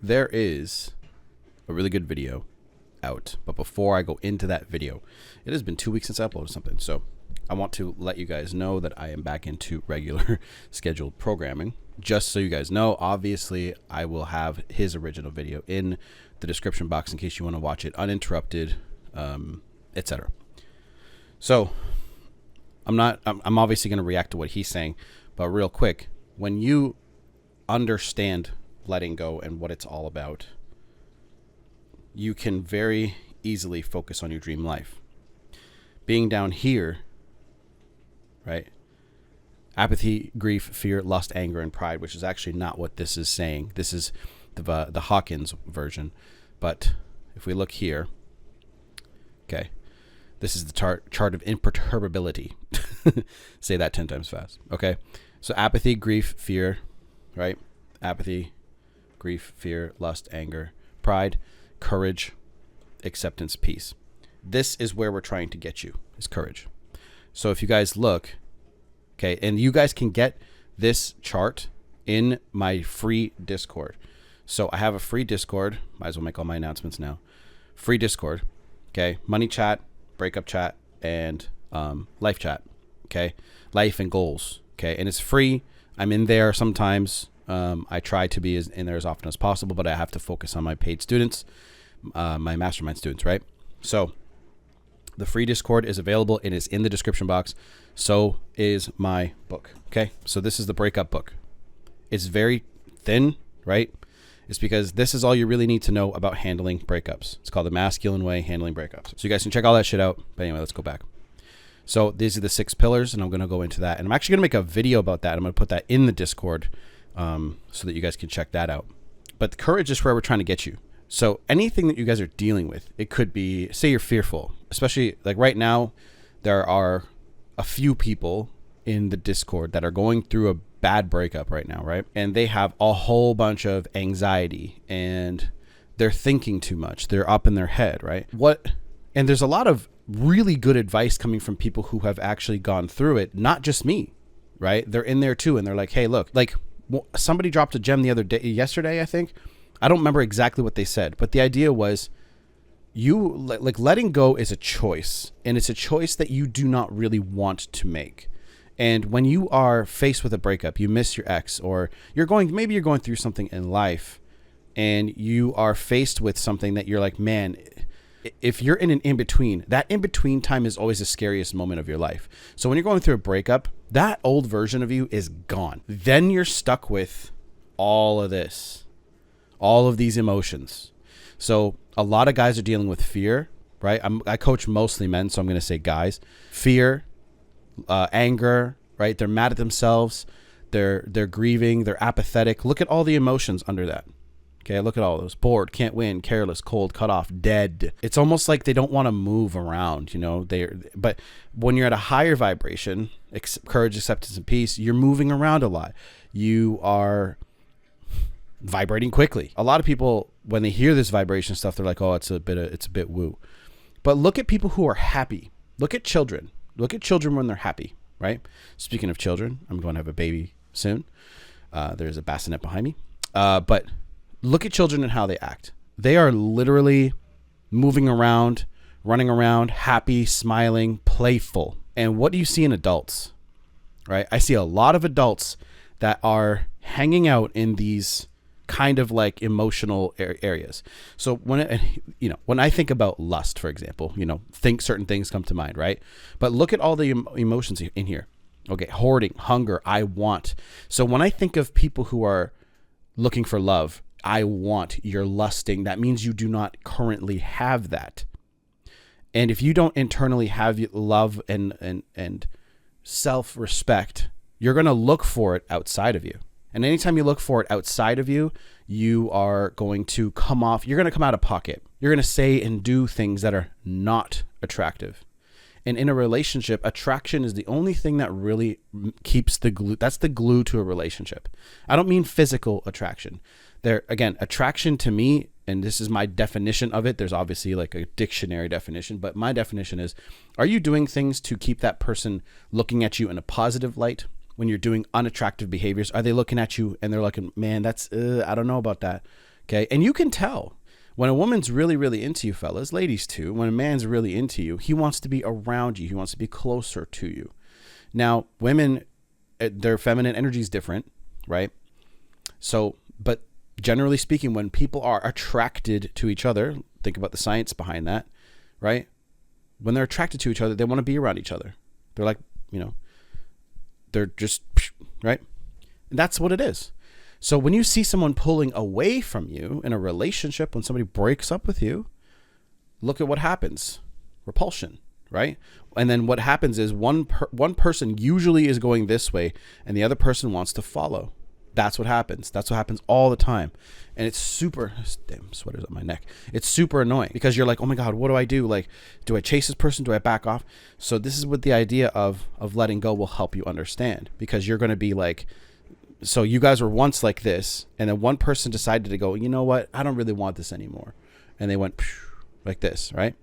there is a really good video out. But before I go into that video, it has been 2 weeks since I uploaded something. So I want to let you guys know that I am back into regular scheduled programming. Just so you guys know, obviously, I will have his original video in the description box in case you want to watch it uninterrupted, etc. So I'm obviously going to react to what he's saying, but real quick, when you understand letting go and what it's all about, you can very easily focus on your dream life. Being down here, right? Apathy, grief, fear, lust, anger, and pride, which is actually not what this is saying. This is the Hawkins version. But if we look here, okay, this is the chart of imperturbability. Say that 10 times fast. Okay, so apathy, grief, fear, right? Apathy, grief, fear, lust, anger, pride, courage, acceptance, peace. This is where we're trying to get you, is courage. So if you guys look, okay, and you guys can get this chart in my free Discord. So I have a free Discord. Might as well make all my announcements now. Free Discord, okay? Money chat, breakup chat, and life chat, okay? Life and goals, okay? And it's free. I'm in there sometimes. I try to be in there as often as possible, but I have to focus on my paid students, my mastermind students, right? So the free Discord is available. It is in the description box. So is my book. Okay. So this is the breakup book. It's very thin, right? It's because this is all you really need to know about handling breakups. It's called The Masculine Way, Handling Breakups. So you guys can check all that shit out. But anyway, let's go back. So these are the 6 pillars, and I'm going to go into that. And I'm actually going to make a video about that. I'm going to put that in the Discord so that you guys can check that out. But the courage is where we're trying to get you. So anything that you guys are dealing with, it could be, say you're fearful, especially like right now, there are a few people in the Discord that are going through a bad breakup right now, right? And they have a whole bunch of anxiety and they're thinking too much. They're up in their head, right? And there's a lot of really good advice coming from people who have actually gone through it, not just me, right? They're in there too. And they're like, hey, look, like somebody dropped a gem the other day, yesterday, I think. I don't remember exactly what they said, but the idea was letting go is a choice, and it's a choice that you do not really want to make. And when you are faced with a breakup, you miss your ex, or maybe you're going through something in life and you are faced with something that you're like, man, if you're in an in-between, that in-between time is always the scariest moment of your life. So when you're going through a breakup, that old version of you is gone. Then you're stuck with all of this. All of these emotions. So a lot of guys are dealing with fear, right? I coach mostly men, so I'm going to say guys. Fear, anger, right? They're mad at themselves. They're grieving. They're apathetic. Look at all the emotions under that. Okay, look at all those. Bored, can't win, careless, cold, cut off, dead. It's almost like they don't want to move around, you know. But when you're at a higher vibration, courage, acceptance, and peace, you're moving around a lot. You are vibrating quickly. A lot of people, when they hear this vibration stuff, they're like, oh, it's a bit woo. But look at people who are happy. Look at children. Look at children when they're happy, right? Speaking of children, I'm going to have a baby soon. There's a bassinet behind me. But look at children and how they act. They are literally moving around, running around, happy, smiling, playful. And what do you see in adults, right? I see a lot of adults that are hanging out in these kind of like emotional areas. So when I think about lust, for example, think certain things come to mind, right? But look at all the emotions in here. Okay, hoarding, hunger, I want. So when I think of people who are looking for love, I want, you're lusting. That means you do not currently have that. And if you don't internally have love and self-respect, you're going to look for it outside of you. And anytime you look for it outside of you, you are going to you're going to come out of pocket. You're going to say and do things that are not attractive. And in a relationship, attraction is the only thing that really keeps the glue. That's the glue to a relationship. I don't mean physical attraction. Again, attraction to me, and this is my definition of it. There's obviously like a dictionary definition, but my definition is, are you doing things to keep that person looking at you in a positive light? When you're doing unattractive behaviors, are they looking at you and they're like, man, that's, I don't know about that. Okay. And you can tell when a woman's really, really into you, fellas, ladies too, when a man's really into you, he wants to be around you. He wants to be closer to you. Now, women, their feminine energy is different, right? So, but generally speaking, when people are attracted to each other, think about the science behind that, right? When they're attracted to each other, they want to be around each other. They're like, they're just, right? And that's what it is. So when you see someone pulling away from you in a relationship, when somebody breaks up with you, look at what happens. Repulsion, right? And then what happens is one person usually is going this way and the other person wants to follow. That's what happens. That's what happens all the time. And it's super, damn, sweater's on my neck. It's super annoying because you're like, oh my God, what do I do? Like, do I chase this person? Do I back off? So this is what the idea of letting go will help you understand, because you're going to be like, so you guys were once like this, and then one person decided to go, you know what? I don't really want this anymore. And they went like this, right?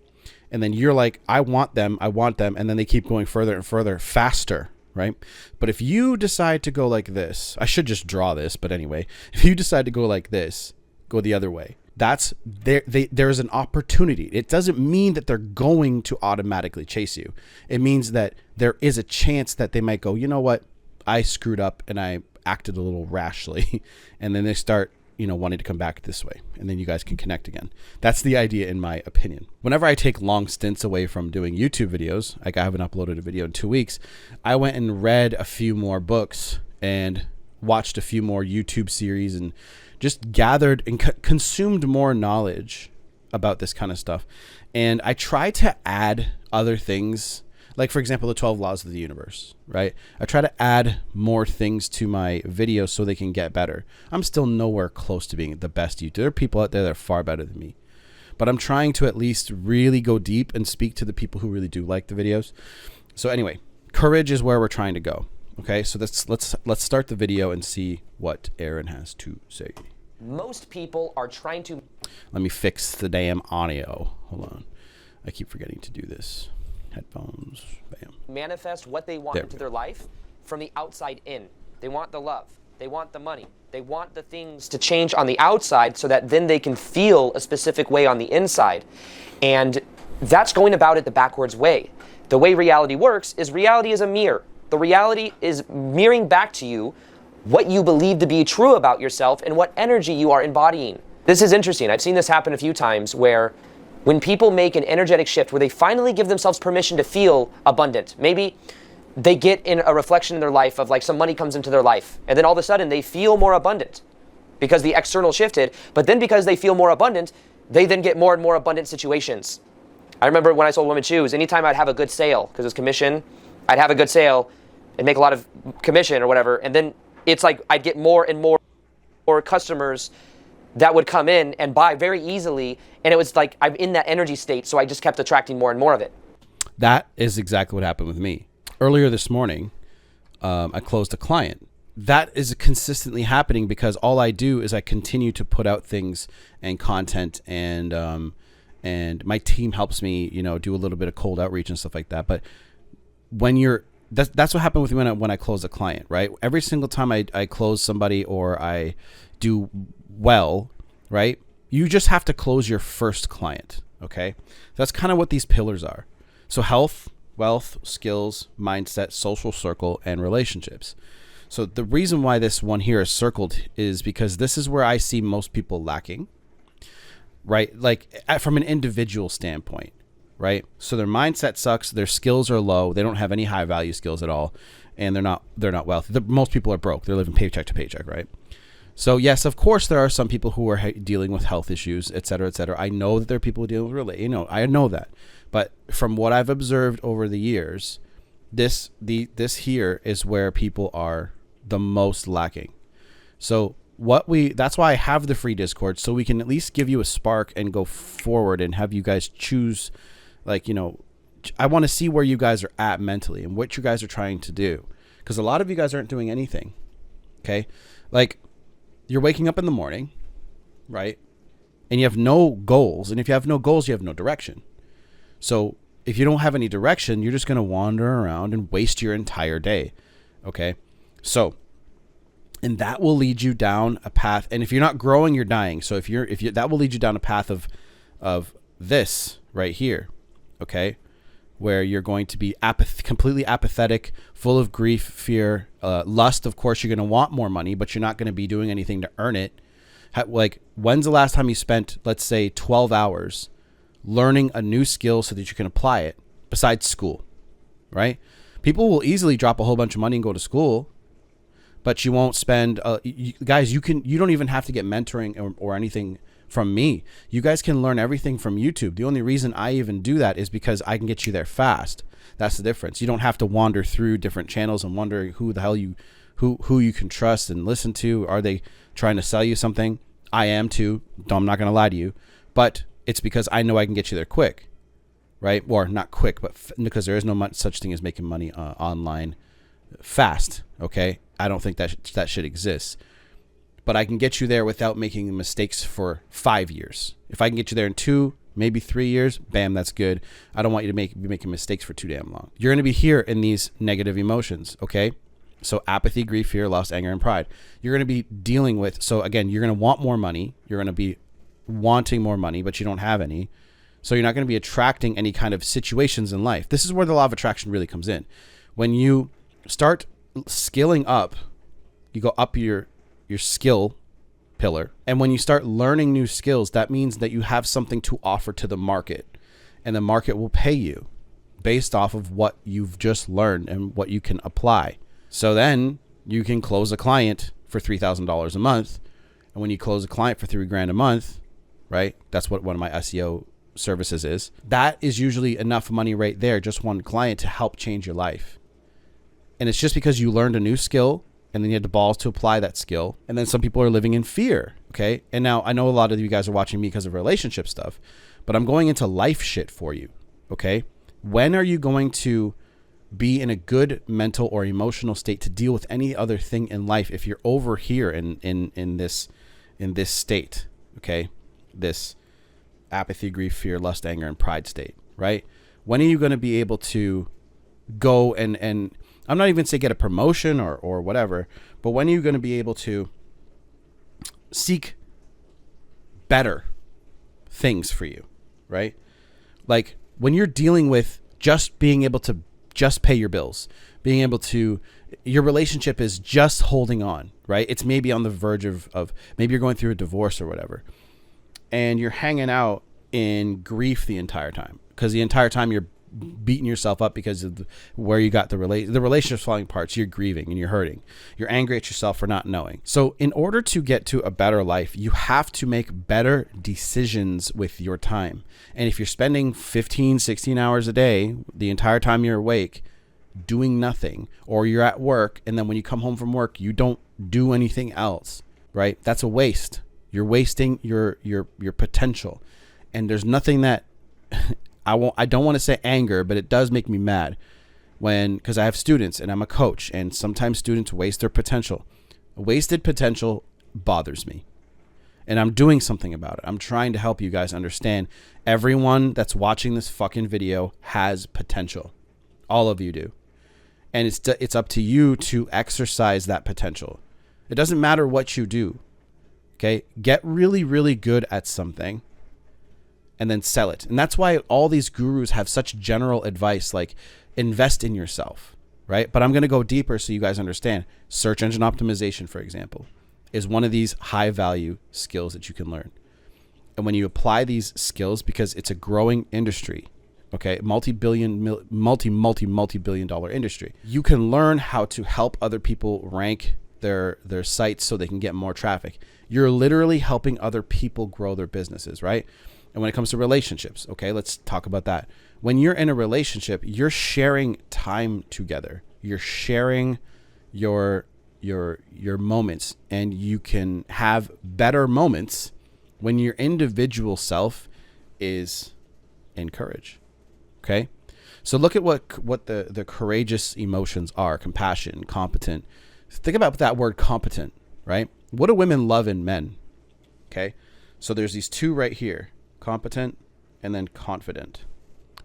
And then you're like, I want them. And then they keep going further and further, faster, right? But if you decide to go like this, I should just draw this, but anyway, if you decide to go like this, go the other way, that's there's an opportunity. It doesn't mean that they're going to automatically chase you. It means that there is a chance that they might go, you know what? I screwed up and I acted a little rashly. And then they start, wanting to come back this way. And then you guys can connect again. That's the idea, in my opinion. Whenever I take long stints away from doing YouTube videos, like I haven't uploaded a video in 2 weeks, I went and read a few more books and watched a few more YouTube series and just gathered and consumed more knowledge about this kind of stuff. And I try to add other things, like, for example, the 12 laws of the universe, right? I try to add more things to my videos so they can get better. I'm still nowhere close to being the best YouTuber. There are people out there that are far better than me. But I'm trying to at least really go deep and speak to the people who really do like the videos. So anyway, courage is where we're trying to go. Okay, so let's start the video and see what Aaron has to say. Most people are trying to... Let me fix the damn audio. Hold on. I keep forgetting to do this. Headphones, bam. Manifest what they want into their life from the outside in. They want the love. They want the money. They want the things to change on the outside so that then they can feel a specific way on the inside. And that's going about it the backwards way. The way reality works is reality is a mirror. The reality is mirroring back to you what you believe to be true about yourself and what energy you are embodying. This is interesting. I've seen this happen a few times where when people make an energetic shift where they finally give themselves permission to feel abundant, maybe they get in a reflection in their life of like some money comes into their life, and then all of a sudden they feel more abundant because the external shifted, but then because they feel more abundant, they then get more and more abundant situations. I remember when I sold women's shoes, anytime I'd have a good sale, because it's commission, I'd have a good sale and make a lot of commission or whatever, and then it's like I'd get more and more customers that would come in and buy very easily. And it was like I'm in that energy state, so I just kept attracting more and more of it. That is exactly what happened with me. Earlier this morning, I closed a client. That is consistently happening because all I do is I continue to put out things and content, and my team helps me, do a little bit of cold outreach and stuff like that. But when that's what happened with me when I close a client, right? Every single time I close somebody or I do well, right? You just have to close your first client, okay? That's kind of what these pillars are. So health, wealth, skills, mindset, social circle, and relationships. So the reason why this one here is circled is because this is where I see most people lacking, right? Like from an individual standpoint, right? So their mindset sucks, their skills are low, they don't have any high value skills at all, and they're not wealthy. Most people are broke. They're living paycheck to paycheck, right? So yes, of course, there are some people who are dealing with health issues, et cetera, et cetera. I know that there are people dealing with I know that. But from what I've observed over the years, this here is where people are the most lacking. So that's why I have the free Discord, so we can at least give you a spark and go forward and have you guys choose, I want to see where you guys are at mentally and what you guys are trying to do. Because a lot of you guys aren't doing anything. Okay? Like, you're waking up in the morning, right? And you have no goals. And if you have no goals, you have no direction. So if you don't have any direction, you're just going to wander around and waste your entire day. Okay? So And that will lead you down a path. And if you're not growing, you're dying. So if you that will lead you down a path of this right here. Okay. Where you're going to be completely apathetic, full of grief, fear, lust. Of course, you're going to want more money, but you're not going to be doing anything to earn it. Like, when's the last time you spent, let's say, 12 hours learning a new skill so that you can apply it besides school, right? People will easily drop a whole bunch of money and go to school, but you won't spend, guys, you don't even have to get mentoring or anything from me. You guys can learn everything from YouTube. The only reason I even do that is because I can get you there fast. That's the difference. You don't have to wander through different channels and wonder who the hell who you can trust and listen to. Are they trying to sell you something? I am too. I'm not going to lie to you, but it's because I know I can get you there quick, right? Or not quick, but because there is no such thing as making money online fast. Okay. I don't think that shit exists, but I can get you there without making mistakes for 5 years. If I can get you there in 2, maybe 3 years, bam, that's good. I don't want you to be making mistakes for too damn long. You're going to be here in these negative emotions. Okay. So apathy, grief, fear, loss, anger, and pride. You're going to be dealing with, so again, you're going to want more money. You're going to be wanting more money, but you don't have any. So you're not going to be attracting any kind of situations in life. This is where the law of attraction really comes in. When you start skilling up, you go up your skill pillar. And when you start learning new skills, that means that you have something to offer to the market, and the market will pay you based off of what you've just learned and what you can apply. So then you can close a client for $3,000 a month. And when you close a client for $3,000 a month, right? That's what one of my SEO services is. That is usually enough money right there, just one client, to help change your life. And it's just because you learned a new skill and then you had the balls to apply that skill. And then some people are living in fear. Okay. And now I know a lot of you guys are watching me because of relationship stuff, but I'm going into life shit for you. Okay. When are you going to be in a good mental or emotional state to deal with any other thing in life if you're over here in this state? Okay. This apathy, grief, fear, lust, anger, and pride state, right? When are you going to be able to go and I'm not even say get a promotion or whatever, but when are you going to be able to seek better things for you, right? Like when you're dealing with just being able to just pay your bills, being able to, your relationship is just holding on, right? It's maybe on the verge of maybe you're going through a divorce or whatever, and you're hanging out in grief the entire time because the entire time you're beating yourself up because of where you got the relationship's falling apart. So you're grieving and you're hurting. You're angry at yourself for not knowing. So in order to get to a better life, you have to make better decisions with your time. And if you're spending 15, 16 hours a day, the entire time you're awake, doing nothing, or you're at work, and then when you come home from work, you don't do anything else, right? That's a waste. You're wasting your potential. And there's nothing that I don't want to say anger, but it does make me mad because I have students and I'm a coach, and sometimes students waste their potential. Wasted potential bothers me, and I'm doing something about it. I'm trying to help you guys understand. Everyone that's watching this fucking video has potential. All of you do. And it's up to you to exercise that potential. It doesn't matter what you do. Okay? Get really, really good at something and then sell it. And that's why all these gurus have such general advice, like invest in yourself, right? But I'm going to go deeper so you guys understand. Search engine optimization, for example, is one of these high value skills that you can learn. And when you apply these skills, because it's a growing industry, okay, multi-billion dollar industry, you can learn how to help other people rank their sites so they can get more traffic. You're literally helping other people grow their businesses, right? And when it comes to relationships, okay, let's talk about that. When you're in a relationship, you're sharing time together. You're sharing your moments, and you can have better moments when your individual self is encouraged. Okay? So look at what the courageous emotions are: compassion, competent. Think about that word competent, right? What do women love in men? Okay? So there's these two right here. Competent and then confident.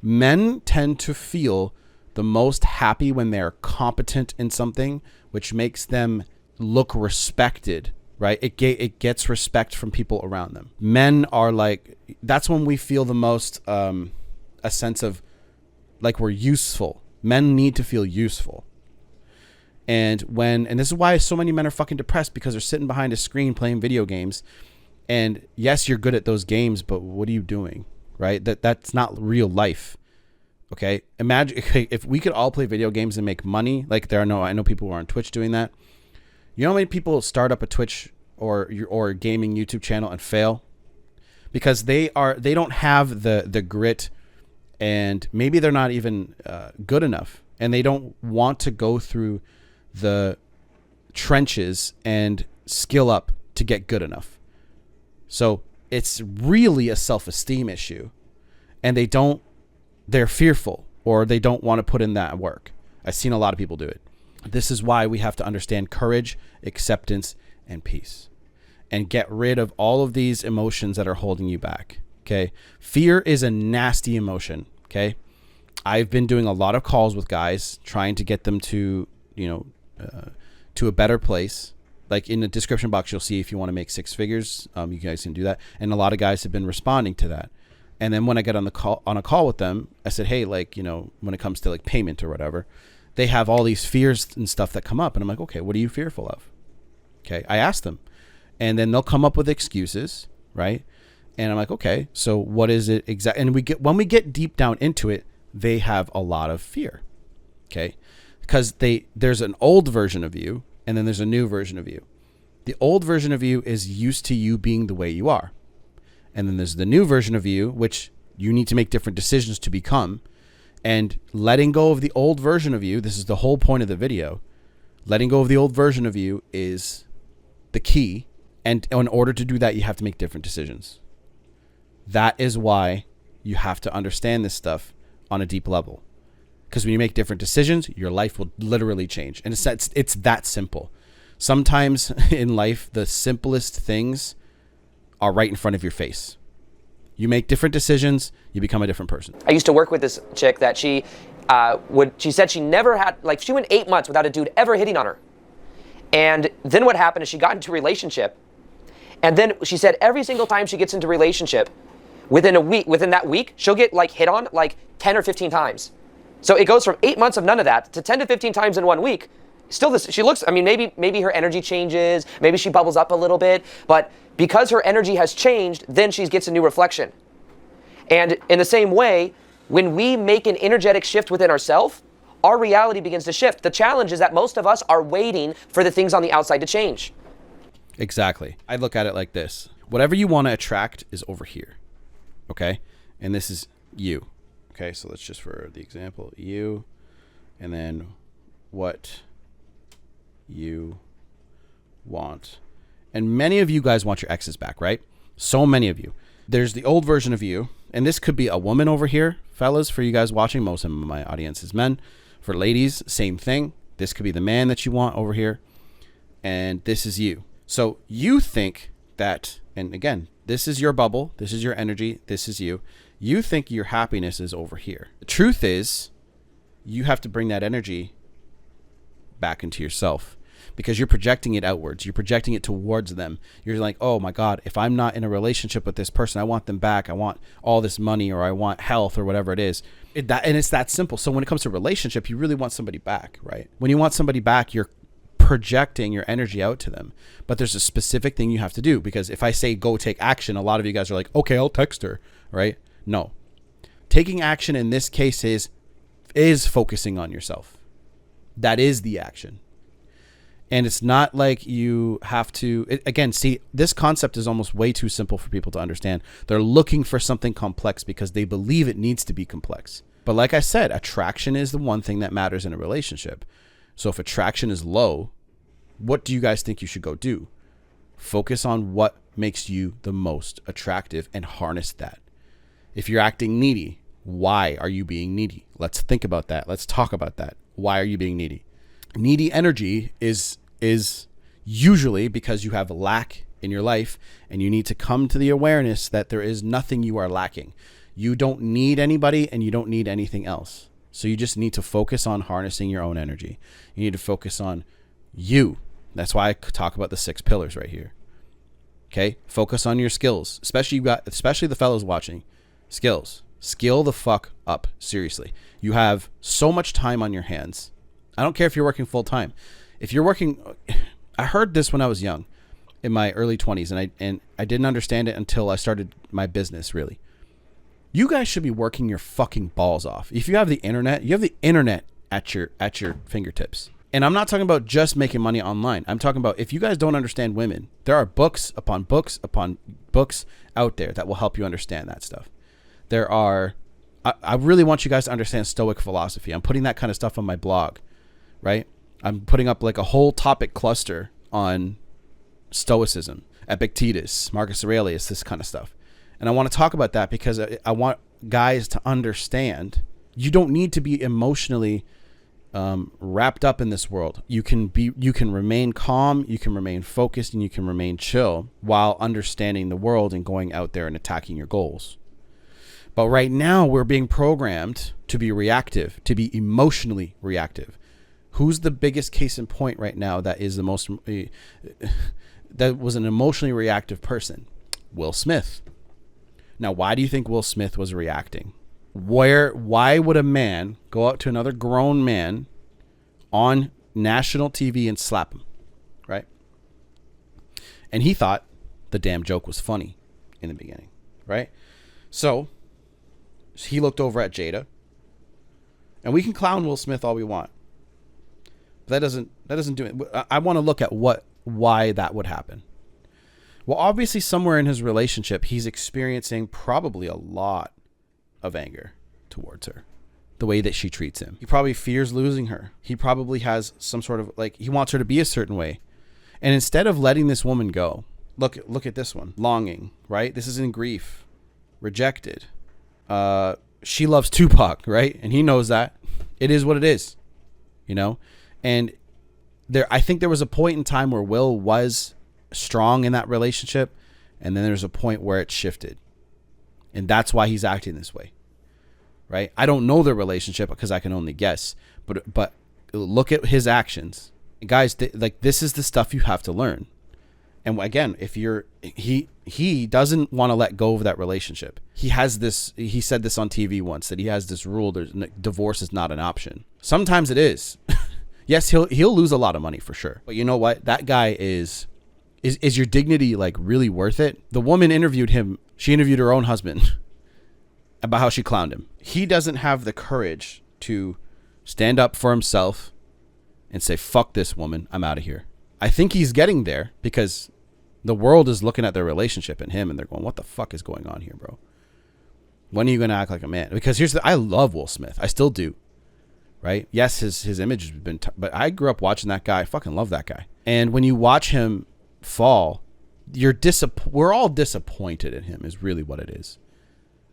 Men tend to feel the most happy when they're competent in something, which makes them look respected, right? It gets respect from people around them. Men are like, that's when we feel the most a sense of like we're useful. Men need to feel useful. And this is why so many men are fucking depressed, because they're sitting behind a screen playing video games. And yes, you're good at those games, but what are you doing, right? That's not real life. Okay. Imagine if we could all play video games and make money. Like I know people who are on Twitch doing that. You know how many people start up a Twitch or gaming YouTube channel and fail because they don't have the grit, and maybe they're not even good enough, and they don't want to go through the trenches and skill up to get good enough. So it's really a self-esteem issue, and they're fearful, or they don't want to put in that work. I've seen a lot of people do it. This is why we have to understand courage, acceptance, and peace, and get rid of all of these emotions that are holding you back. Okay. Fear is a nasty emotion. Okay. I've been doing a lot of calls with guys trying to get them to, to a better place. Like in the description box, you'll see if you want to make 6 figures, you guys can do that. And a lot of guys have been responding to that. And then when I get on a call with them, I said, hey, like, when it comes to like payment or whatever, they have all these fears and stuff that come up. And I'm like, okay, what are you fearful of? Okay. I asked them, and then they'll come up with excuses. Right. And I'm like, okay, so what is it exactly? And when we get deep down into it, they have a lot of fear. Okay. Because there's an old version of you, and then there's a new version of you. The old version of you is used to you being the way you are. And then there's the new version of you, which you need to make different decisions to become. And letting go of the old version of you, this is the whole point of the video. Letting go of the old version of you is the key. And in order to do that, you have to make different decisions. That is why you have to understand this stuff on a deep level. Because when you make different decisions, your life will literally change. And it's that simple. Sometimes in life, the simplest things are right in front of your face. You make different decisions, you become a different person. I used to work with this chick that she said she never had, like she went 8 months without a dude ever hitting on her. And then what happened is she got into a relationship. And then she said every single time she gets into a relationship, within that week, she'll get like hit on like 10 or 15 times. So it goes from 8 months of none of that to 10 to 15 times in 1 week. Still this, she looks, I mean, maybe her energy changes, maybe she bubbles up a little bit, but because her energy has changed, then she gets a new reflection. And in the same way, when we make an energetic shift within ourselves, our reality begins to shift. The challenge is that most of us are waiting for the things on the outside to change. Exactly. I look at it like this. Whatever you want to attract is over here. Okay? And this is you. Okay, so let's just, for the example, you, and then what you want. And many of you guys want your exes back, right? So many of you. There's the old version of you, and this could be a woman over here, fellas, for you guys watching. Most of my audience is men. For ladies, same thing. This could be the man that you want over here, and this is you. So you think that, and again, this is your bubble, this is your energy, this is you. You think your happiness is over here. The truth is, you have to bring that energy back into yourself, because you're projecting it outwards. You're projecting it towards them. You're like, oh my God, if I'm not in a relationship with this person, I want them back. I want all this money, or I want health, or whatever it is. And it's that simple. So when it comes to relationship, you really want somebody back, right? When you want somebody back, you're projecting your energy out to them. But there's a specific thing you have to do, because if I say go take action, a lot of you guys are like, okay, I'll text her, right? No. Taking action in this case is focusing on yourself. That is the action. And it's not like you have to, again, see, this concept is almost way too simple for people to understand. They're looking for something complex because they believe it needs to be complex. But like I said, attraction is the one thing that matters in a relationship. So if attraction is low, what do you guys think you should go do? Focus on what makes you the most attractive and harness that. If you're acting needy, why are you being needy? Let's think about that. Let's talk about that. Why are you being needy? Needy energy is usually because you have lack in your life, and you need to come to the awareness that there is nothing you are lacking. You don't need anybody, and you don't need anything else. So you just need to focus on harnessing your own energy. You need to focus on you. That's why I talk about the 6 pillars right here. Okay, focus on your skills, especially the fellows watching. Skills, skill the fuck up. Seriously, you have so much time on your hands. I don't care if you're working full time. If you're working, I heard this when I was young, in my early 20s, and I didn't understand it until I started my business. Really, you guys should be working your fucking balls off. If you have the internet, you have the internet at your fingertips. And I'm not talking about just making money online. I'm talking about, if you guys don't understand women, there are books upon books upon books out there that will help you understand that stuff. There are, I really want you guys to understand Stoic philosophy. I'm putting that kind of stuff on my blog, right? I'm putting up like a whole topic cluster on Stoicism, Epictetus, Marcus Aurelius, this kind of stuff. And I want to talk about that because I want guys to understand you don't need to be emotionally wrapped up in this world. You can remain calm, you can remain focused, and you can remain chill while understanding the world and going out there and attacking your goals. But right now we're being programmed to be reactive, to be emotionally reactive. Who's the biggest case in point right now that is the most that was an emotionally reactive person? Will Smith. Now, why do you think Will Smith was reacting? Why would a man go out to another grown man on national TV and slap him, right? And he thought the damn joke was funny in the beginning, right? So he looked over at Jada, and we can clown Will Smith all we want, but that doesn't do it. I want to look at why that would happen. Well, obviously somewhere in his relationship, he's experiencing probably a lot of anger towards her, the way that she treats him. He probably fears losing her. He probably has some sort of, like, he wants her to be a certain way. And instead of letting this woman go, look at this one, longing, right? This is in grief, rejected. She loves Tupac, right? And he knows that. It is what it is, you know? And I think there was a point in time where Will was strong in that relationship, and then there's a point where it shifted. And that's why he's acting this way, right? I don't know their relationship because I can only guess, but look at his actions. Guys, like, this is the stuff you have to learn. And again, if he doesn't want to let go of that relationship. He said this on TV once, that he has this rule, divorce is not an option. Sometimes it is. Yes, he'll lose a lot of money for sure. But you know what? That guy is your dignity, like, really worth it? The woman interviewed him. She interviewed her own husband about how she clowned him. He doesn't have the courage to stand up for himself and say, fuck this woman, I'm out of here. I think he's getting there because the world is looking at their relationship and him, and they're going, what the fuck is going on here, bro? When are you going to act like a man? Because I love Will Smith. I still do. Right? Yes, his image has been, but I grew up watching that guy. I fucking love that guy. And when you watch him fall, we're all disappointed in him, is really what it is.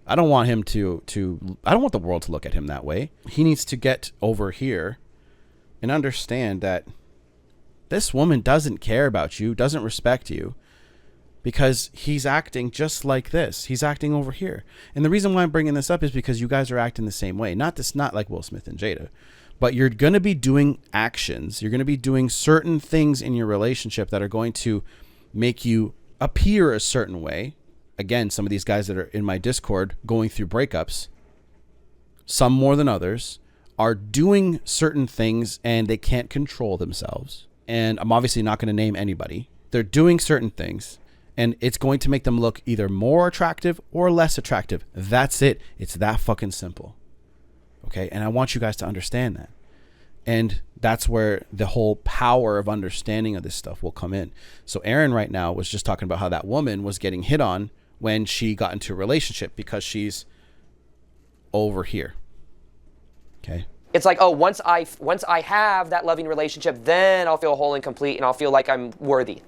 I don't want him I don't want the world to look at him that way. He needs to get over here and understand that this woman doesn't care about you, doesn't respect you, because he's acting just like this. He's acting over here. And the reason why I'm bringing this up is because you guys are acting the same way. Not like Will Smith and Jada, but you're going to be doing actions. You're going to be doing certain things in your relationship that are going to make you appear a certain way. Again, some of these guys that are in my Discord going through breakups, some more than others, are doing certain things and they can't control themselves. And I'm obviously not going to name anybody. They're doing certain things, and it's going to make them look either more attractive or less attractive. That's it. It's that fucking simple. Okay? And I want you guys to understand that. And that's where the whole power of understanding of this stuff will come in. So Aaron right now was just talking about how that woman was getting hit on when she got into a relationship because she's over here. Okay? It's like, oh, once I have that loving relationship, then I'll feel whole and complete, and I'll feel like I'm worthy.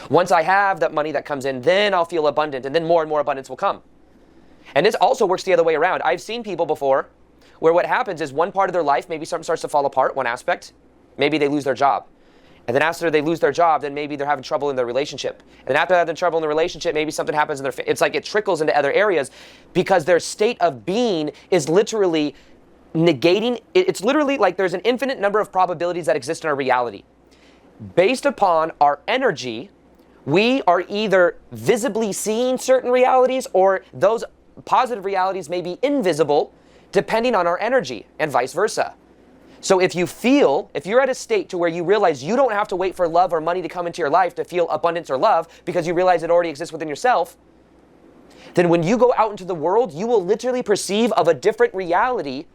Once I have that money that comes in, then I'll feel abundant, and then more and more abundance will come. And this also works the other way around. I've seen people before where what happens is one part of their life, maybe something starts to fall apart, one aspect. Maybe they lose their job. And then after they lose their job, then maybe they're having trouble in their relationship. And then after having trouble in the relationship, maybe something happens in their it's like it trickles into other areas because their state of being is literally negating. It's literally like there's an infinite number of probabilities that exist in our reality. based upon our energy, we are either visibly seeing certain realities, or those positive realities may be invisible depending on our energy, and vice versa. So if you're at a state to where you realize you don't have to wait for love or money to come into your life to feel abundance or love, because you realize it already exists within yourself, then when you go out into the world, you will literally perceive of a different reality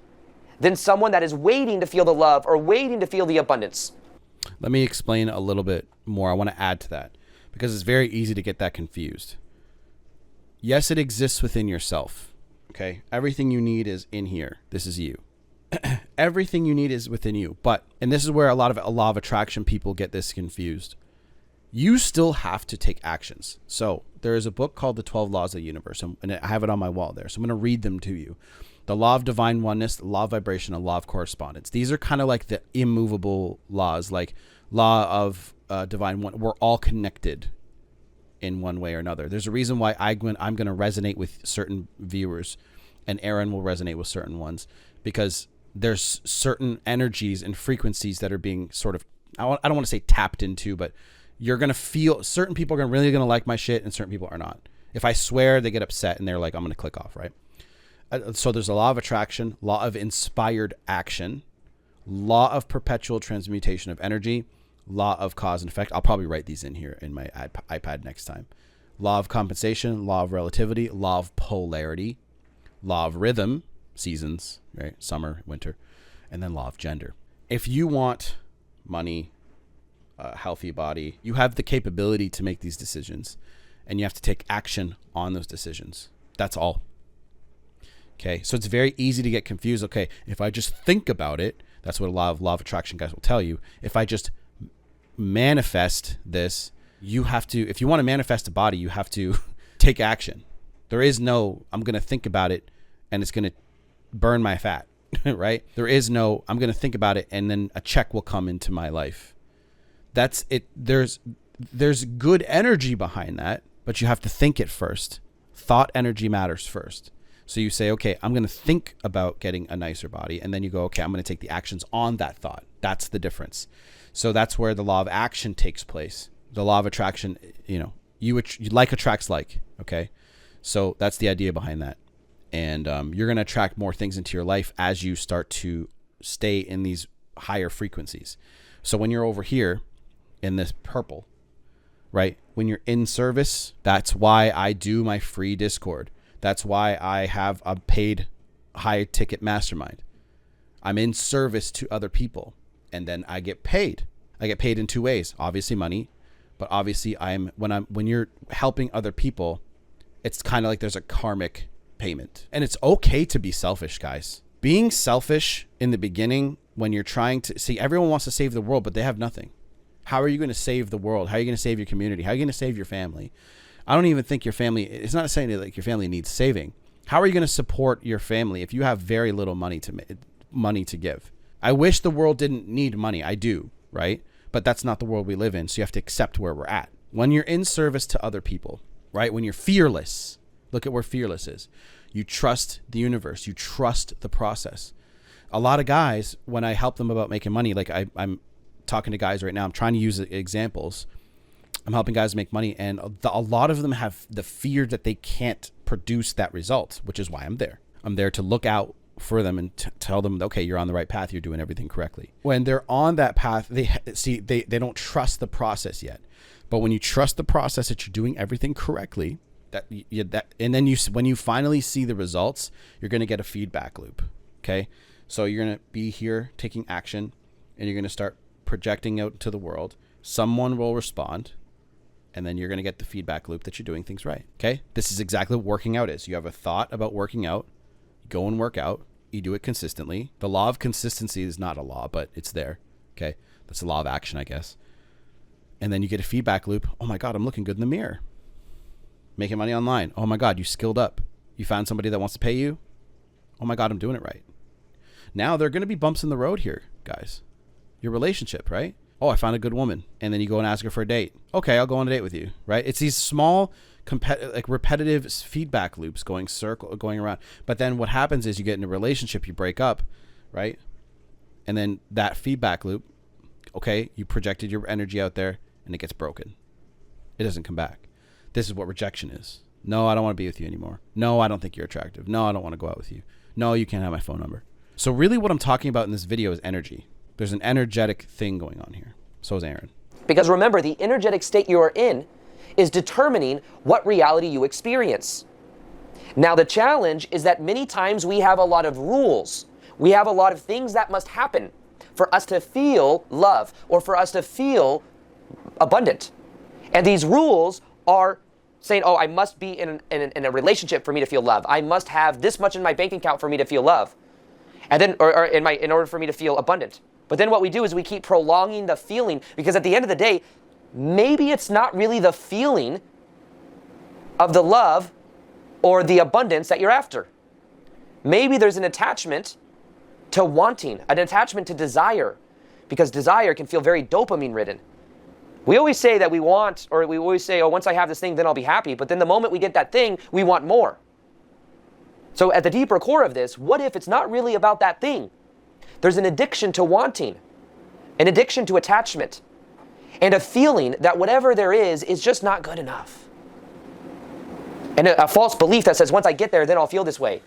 than someone that is waiting to feel the love or waiting to feel the abundance. Let me explain a little bit more. I want to add to that because it's very easy to get that confused. Yes, it exists within yourself. Okay. Everything you need is in here. This is you. Everything you need is within you. But, and this is where a lot of law of attraction people get this confused. You still have to take actions. So there is a book called The 12 Laws of the Universe, and I have it on my wall there. So I'm going to read them to you. The law of divine oneness, the law of vibration, and law of correspondence. These are kind of like the immovable laws, like law of divine one. We're all connected in one way or another. There's a reason why I'm going to resonate with certain viewers, and Aaron will resonate with certain ones, because there's certain energies and frequencies that are being sort of, I don't want to say tapped into, but you're going to feel certain people are really going to like my shit and certain people are not. If I swear, they get upset and they're like, I'm going to click off, right? So there's a law of attraction, law of inspired action, law of perpetual transmutation of energy, law of cause and effect. I'll probably write these in here in my iPad next time. Law of compensation, law of relativity, law of polarity, law of rhythm, seasons, right? Summer, winter, and then law of gender. If you want money, a healthy body, you have the capability to make these decisions, and you have to take action on those decisions. That's all. Okay, so it's very easy to get confused. Okay, if I just think about it, that's what a lot of law of attraction guys will tell you. If I just manifest this, you have to, if you want to manifest a body, you have to take action. There is no, I'm going to think about it and it's going to burn my fat, right? There is no, I'm going to think about it and then a check will come into my life. That's it. There's good energy behind that, but you have to think it first. Thought energy matters first. So you say, okay, I'm going to think about getting a nicer body. And then you go, okay, I'm going to take the actions on that thought. That's the difference. So that's where the law of action takes place. The law of attraction, you like attracts like, okay? So that's the idea behind that. And you're going to attract more things into your life as you start to stay in these higher frequencies. So when you're over here in this purple, right? When you're in service, that's why I do my free Discord. That's why I have a paid high ticket mastermind. I'm in service to other people, and then I get paid. I get paid in two ways. Obviously money, but obviously when you're helping other people, it's kind of like there's a karmic payment. And it's okay to be selfish, guys. Being selfish in the beginning when you're trying to see, everyone wants to save the world, but they have nothing. How are you going to save the world? How are you going to save your community? How are you going to save your family? I don't even think your family, it's not saying that like your family needs saving. How are you going to support your family if you have very little money to give? I wish the world didn't need money. I do, right? But that's not the world we live in. So you have to accept where we're at. When you're in service to other people, right? When you're fearless, look at where fearless is. You trust the universe. You trust the process. A lot of guys, when I help them about making money, like I'm talking to guys right now, I'm trying to use examples. I'm helping guys make money, and a lot of them have the fear that they can't produce that result, which is why I'm there. I'm there to look out for them and tell them, okay, you're on the right path. You're doing everything correctly. When they're on that path, they don't trust the process yet. But when you trust the process that you're doing everything correctly, and then when you finally see the results, you're going to get a feedback loop. Okay. So you're going to be here taking action, and you're going to start projecting out to the world. Someone will respond. And then you're going to get the feedback loop that you're doing things right. Okay. This is exactly what working out is. You have a thought about working out, you go and work out, you do it consistently. The law of consistency is not a law, but it's there. Okay. That's the law of action, I guess. And then you get a feedback loop. Oh my God, I'm looking good in the mirror. Making money online. Oh my God, you skilled up. You found somebody that wants to pay you. Oh my God, I'm doing it right. Now there are going to be bumps in the road here, guys. Your relationship, right? Oh, I found a good woman. And then you go and ask her for a date. Okay, I'll go on a date with you, right? It's these small, repetitive feedback loops going around. But then what happens is you get in a relationship, you break up, right? And then that feedback loop okay, you projected your energy out there and it gets broken. It doesn't come back. This is what rejection is. No, I don't want to be with you anymore. No, I don't think you're attractive. No, I don't want to go out with you. No, you can't have my phone number. So really what I'm talking about in this video is energy. There's an energetic thing going on here. So is Aaron. Because remember, the energetic state you are in is determining what reality you experience. Now, the challenge is that many times we have a lot of rules. We have a lot of things that must happen for us to feel love or for us to feel abundant. And these rules are saying, oh, I must be in a relationship for me to feel love. I must have this much in my bank account for me to feel love. And then, or in order for me to feel abundant. But then what we do is we keep prolonging the feeling, because at the end of the day, maybe it's not really the feeling of the love or the abundance that you're after. Maybe there's an attachment to wanting, an attachment to desire, because desire can feel very dopamine ridden. We always say that we want, or we always say, oh, once I have this thing, then I'll be happy. But then the moment we get that thing, we want more. So at the deeper core of this, what if it's not really about that thing? There's an addiction to wanting, an addiction to attachment, and a feeling that whatever there is just not good enough. And a false belief that says, once I get there, then I'll feel this way.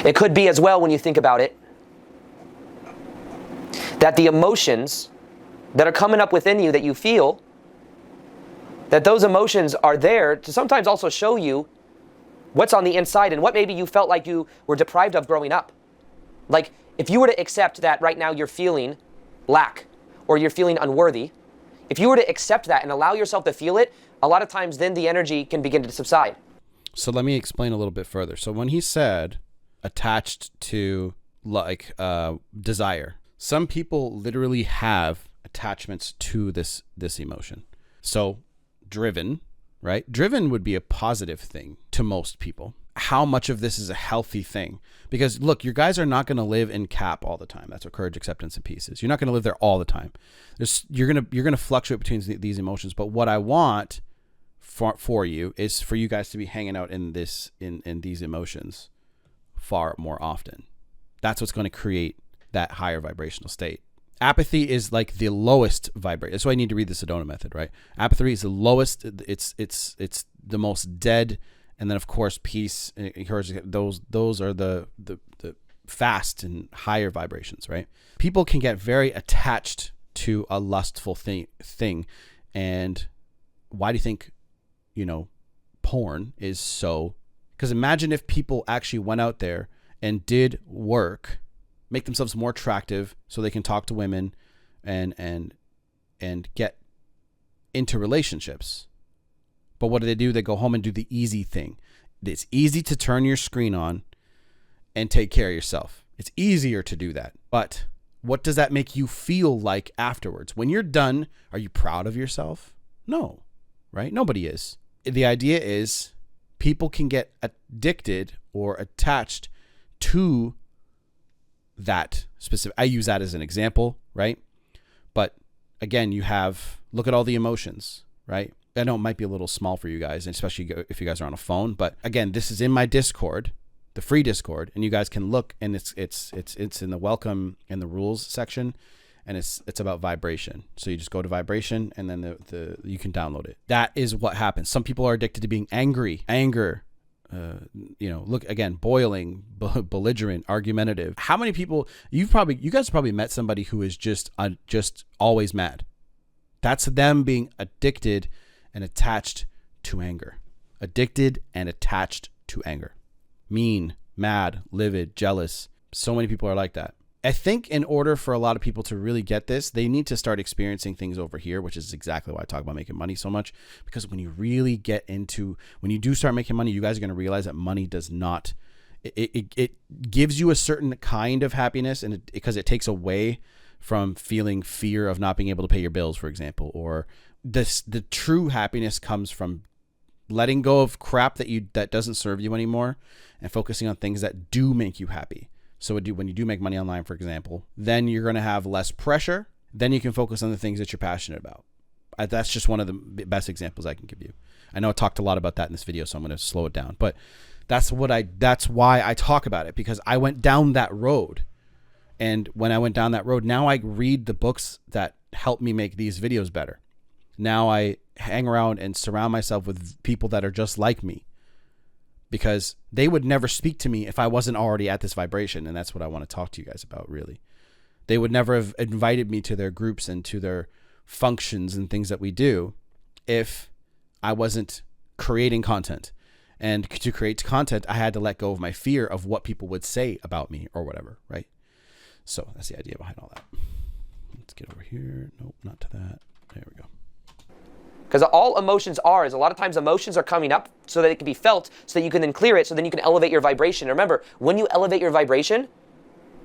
It could be as well, when you think about it, that the emotions that are coming up within you that you feel, that those emotions are there to sometimes also show you what's on the inside and what maybe you felt like you were deprived of growing up. Like, if you were to accept that right now you're feeling lack or you're feeling unworthy, if you were to accept that and allow yourself to feel it, a lot of times then the energy can begin to subside. So let me explain a little bit further. So when he said attached to like desire, some people literally have attachments to this emotion. So driven, right? Driven would be a positive thing to most people. How much of this is a healthy thing? Because look, you guys are not going to live in CAP all the time. That's what courage, acceptance, and peace is. You're not going to live there all the time. You're gonna fluctuate between these emotions. But what I want for you is for you guys to be hanging out in these emotions far more often. That's what's going to create that higher vibrational state. Apathy is like the lowest vibration. That's why I need to read the Sedona method, right? Apathy is the lowest. It's the most dead. And then of course, peace, encourage, those are the fast and higher vibrations, right? People can get very attached to a lustful thing. And why do you think, porn is so? Because imagine if people actually went out there and did work, make themselves more attractive so they can talk to women and get into relationships. But what do? They go home and do the easy thing. It's easy to turn your screen on and take care of yourself. It's easier to do that. But what does that make you feel like afterwards? When you're done, are you proud of yourself? No, right? Nobody is. The idea is people can get addicted or attached to that specific. I use that as an example, right? But again, look at all the emotions, right? I know it might be a little small for you guys, especially if you guys are on a phone, but again, this is in my Discord, the free Discord, and you guys can look, and it's in the welcome and the rules section, and it's about vibration. So you just go to vibration, and then you can download it. That is what happens. Some people are addicted to being angry, anger. Look again, boiling, belligerent, argumentative. How many people you guys probably met somebody who is just always mad. That's them being addicted and attached to anger. Addicted and attached to anger. Mean, mad, livid, jealous. So many people are like that. I think in order for a lot of people to really get this, they need to start experiencing things over here, which is exactly why I talk about making money so much. Because when you really when you do start making money, you guys are going to realize that money does not, it gives you a certain kind of happiness, and because it takes away from feeling fear of not being able to pay your bills, for example, or the true happiness comes from letting go of crap that doesn't serve you anymore and focusing on things that do make you happy. So when you do make money online, for example, then you're going to have less pressure. Then you can focus on the things that you're passionate about. That's just one of the best examples I can give you. I know I talked a lot about that in this video, so I'm going to slow it down. But that's why I talk about it, because I went down that road. And when I went down that road, now I read the books that help me make these videos better. Now I hang around and surround myself with people that are just like me, because they would never speak to me if I wasn't already at this vibration. And that's what I want to talk to you guys about, really. They would never have invited me to their groups and to their functions and things that we do if I wasn't creating content. And to create content, I had to let go of my fear of what people would say about me or whatever, right? So that's the idea behind all that. Let's get over here. Nope, not to that. There we go. Because all emotions are, is a lot of times emotions are coming up so that it can be felt, so that you can then clear it, so then you can elevate your vibration. And remember, when you elevate your vibration,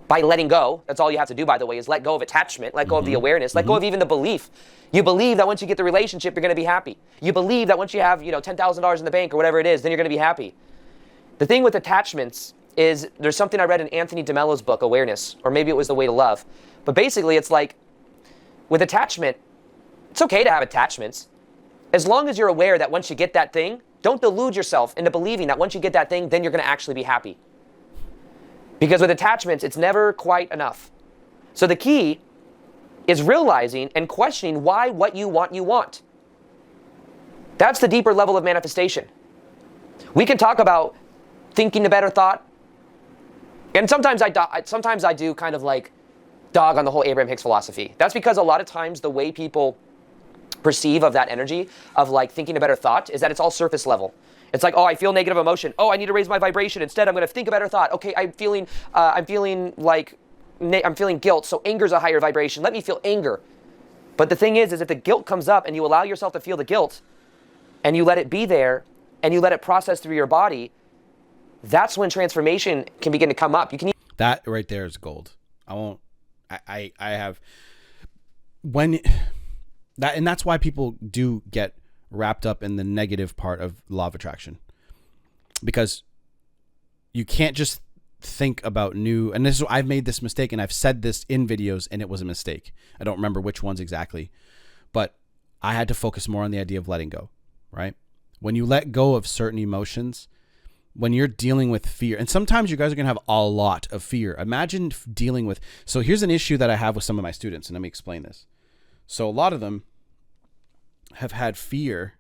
by letting go, that's all you have to do, by the way, is let go of attachment, let go of the awareness, let go of even the belief. You believe that once you get the relationship, you're going to be happy. You believe that once you have, $10,000 in the bank or whatever it is, then you're going to be happy. The thing with attachments is, there's something I read in Anthony DeMello's book, Awareness, or maybe it was The Way to Love. But basically, it's like, with attachment, it's okay to have attachments. As long as you're aware that once you get that thing, don't delude yourself into believing that once you get that thing, then you're going to actually be happy. Because with attachments, it's never quite enough. So the key is realizing and questioning why what you want. That's the deeper level of manifestation. We can talk about thinking a better thought. And sometimes I do kind of like dog on the whole Abraham Hicks philosophy. That's because a lot of times the way people perceive of that energy of like thinking a better thought is that it's all surface level. It's like, oh, I feel negative emotion. Oh, I need to raise my vibration. Instead, I'm going to think a better thought. Okay, I'm feeling guilt. So anger's a higher vibration. Let me feel anger. But the thing is if the guilt comes up and you allow yourself to feel the guilt and you let it be there and you let it process through your body, that's when transformation can begin to come up. That right there is gold. And that's why people do get wrapped up in the negative part of law of attraction, because you can't just think about new, and I've made this mistake and I've said this in videos and it was a mistake. I don't remember which ones exactly, but I had to focus more on the idea of letting go, right? When you let go of certain emotions, when you're dealing with fear, and sometimes you guys are going to have a lot of fear. Imagine dealing with, so here's an issue that I have with some of my students, and let me explain this. So a lot of them have had fear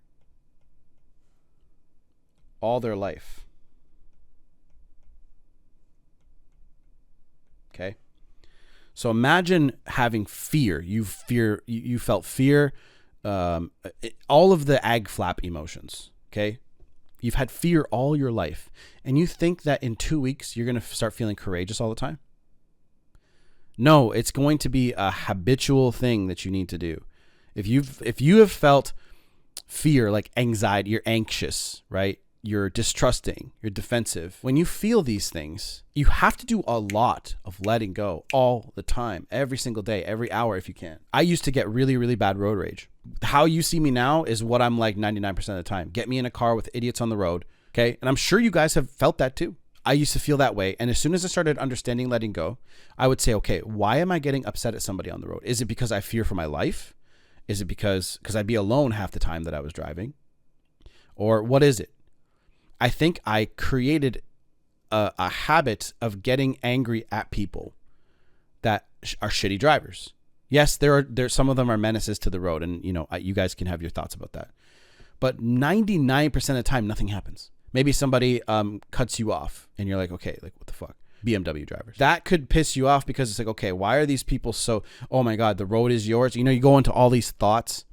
all their life. Okay. So imagine having fear. You felt fear, all of the ag flap emotions. Okay. You've had fear all your life, and you think that in 2 weeks you're going to start feeling courageous all the time? No, it's going to be a habitual thing that you need to do. If you have felt fear, like anxiety, you're anxious, right? You're distrusting, you're defensive. When you feel these things, you have to do a lot of letting go all the time, every single day, every hour if you can. I used to get really, really bad road rage. How you see me now is what I'm like 99% of the time. Get me in a car with idiots on the road, okay? And I'm sure you guys have felt that too. I used to feel that way. And as soon as I started understanding letting go, I would say, okay, why am I getting upset at somebody on the road? Is it because I fear for my life? Is it because I'd be alone half the time that I was driving? Or what is it? I think I created a habit of getting angry at people that are shitty drivers. Yes, there some of them are menaces to the road, and you guys can have your thoughts about that. But 99% of the time, nothing happens. Maybe somebody cuts you off, and you're like, okay, like what the fuck? BMW drivers. That could piss you off because it's like, okay, why are these people so, oh my God, the road is yours. You go into all these thoughts.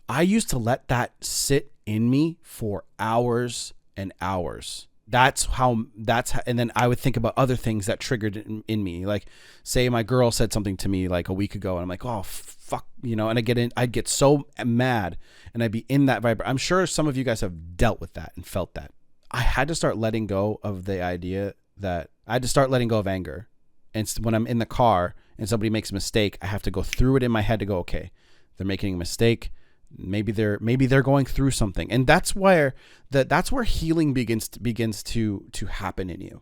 I used to let that sit in me for hours and hours. And then I would think about other things that triggered in me. Like say my girl said something to me like a week ago and I'm like, oh fuck, and I'd get so mad and I'd be in that vibe. I'm sure some of you guys have dealt with that and felt that. I had to start letting go of the idea that I had to start letting go of anger. And when I'm in the car and somebody makes a mistake, I have to go through it in my head to go, okay, they're making a mistake. Maybe they're going through something. And that's where healing begins to happen in you.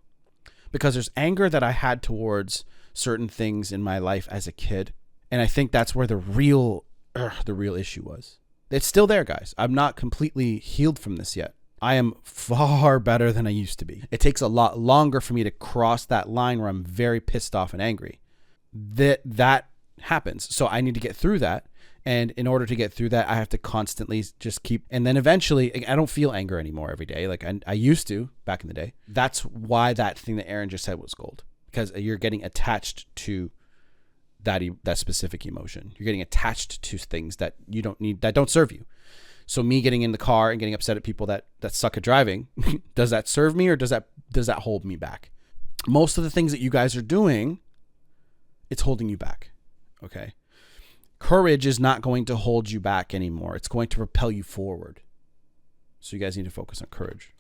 Because there's anger that I had towards certain things in my life as a kid. And I think that's where the real issue was. It's still there, guys. I'm not completely healed from this yet. I am far better than I used to be. It takes a lot longer for me to cross that line where I'm very pissed off and angry. that happens. So I need to get through that. And in order to get through that, I have to constantly just keep, and then eventually I don't feel anger anymore every day. Like I used to back in the day. That's why that thing that Aaron just said was gold, because you're getting attached to that specific emotion. You're getting attached to things that you don't need, that don't serve you. So me getting in the car and getting upset at people that suck at driving, does that serve me, or does that hold me back? Most of the things that you guys are doing, it's holding you back. Okay. Courage is not going to hold you back anymore. It's going to propel you forward. So you guys need to focus on courage.